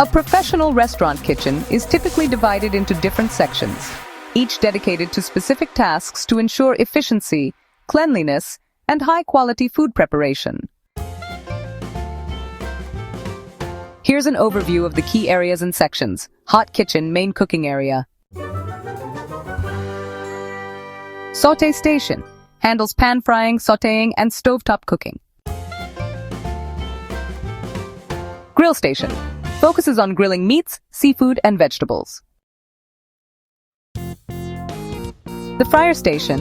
A professional restaurant kitchen is typically divided into different sections, each dedicated to specific tasks to ensure efficiency, cleanliness, and high-quality food preparation. Here's an overview of the key areas and sections. Hot kitchen, main cooking area. Sauté Station handles pan frying, sautéing, and stovetop cooking. Grill Station focuses on grilling meats, seafood, and vegetables. The Fryer Station,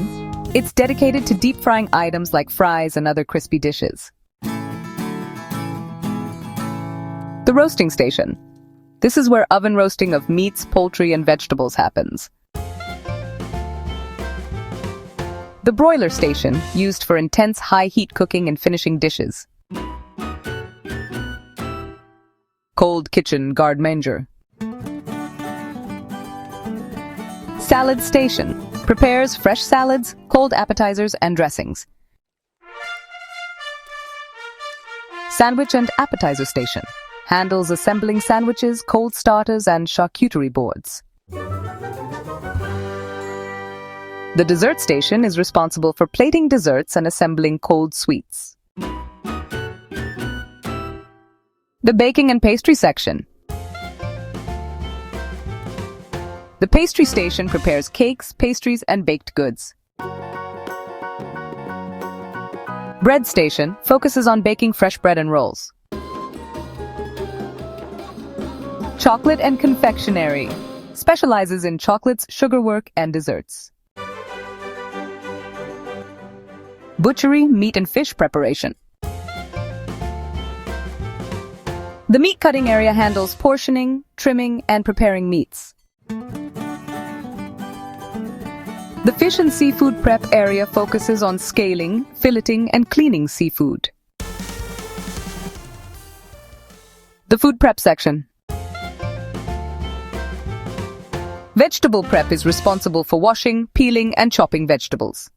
it's dedicated to deep frying items like fries and other crispy dishes. The Roasting Station. This is where oven roasting of meats, poultry, and vegetables happens. The Broiler Station, used for intense high-heat cooking and finishing dishes. Cold Kitchen, Garde, Manger. Salad Station prepares fresh salads, cold appetizers, and dressings. Sandwich and Appetizer Station handles assembling sandwiches, cold starters, and charcuterie boards. The Dessert Station is responsible for plating desserts and assembling cold sweets. The Baking and Pastry Section. The Pastry Station prepares cakes, pastries, and baked goods. Bread Station focuses on baking fresh bread and rolls. Chocolate and Confectionery specializes in chocolates, sugarwork, and desserts. Butchery, meat and fish preparation. The meat cutting area handles portioning, trimming, and preparing meats. The fish and seafood prep area focuses on scaling, filleting, and cleaning seafood. The food prep section. Vegetable prep is responsible for washing, peeling, and chopping vegetables.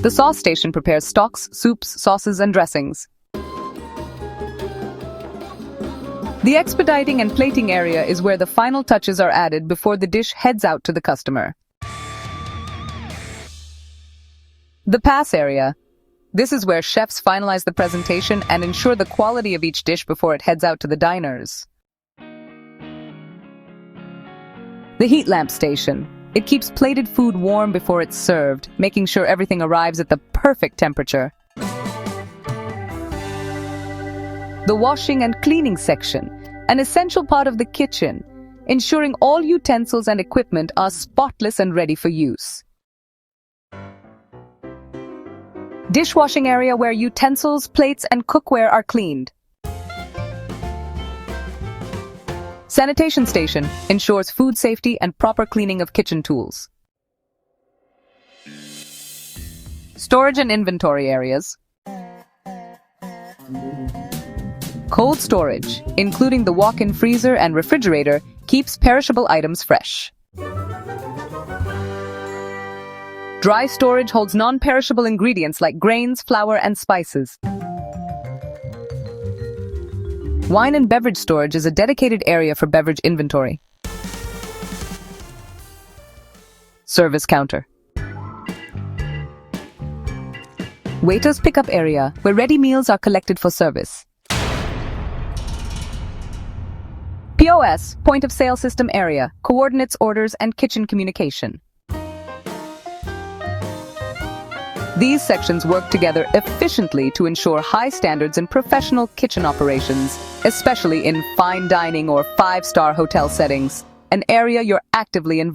The Sauce Station prepares stocks, soups, sauces, and dressings. The Expediting and Plating area is where the final touches are added before the dish heads out to the customer. The Pass area. This is where chefs finalize the presentation and ensure the quality of each dish before it heads out to the diners. The Heat Lamp Station. It keeps plated food warm before it's served, making sure everything arrives at the perfect temperature. The Washing and Cleaning section, an essential part of the kitchen, ensuring all utensils and equipment are spotless and ready for use. Dishwashing area where utensils, plates, and cookware are cleaned. Sanitation Station ensures food safety and proper cleaning of kitchen tools. Storage and inventory areas. Cold storage, including the walk-in freezer and refrigerator, keeps perishable items fresh. Dry storage holds non-perishable ingredients like grains, flour, and spices. Wine and beverage storage is a dedicated area for beverage inventory. Service counter. Waiters pickup area, where ready meals are collected for service. POS, point of sale system area, coordinates orders and kitchen communication. These sections work together efficiently to ensure high standards in professional kitchen operations, especially in fine dining or five-star hotel settings, an area you're actively involved in.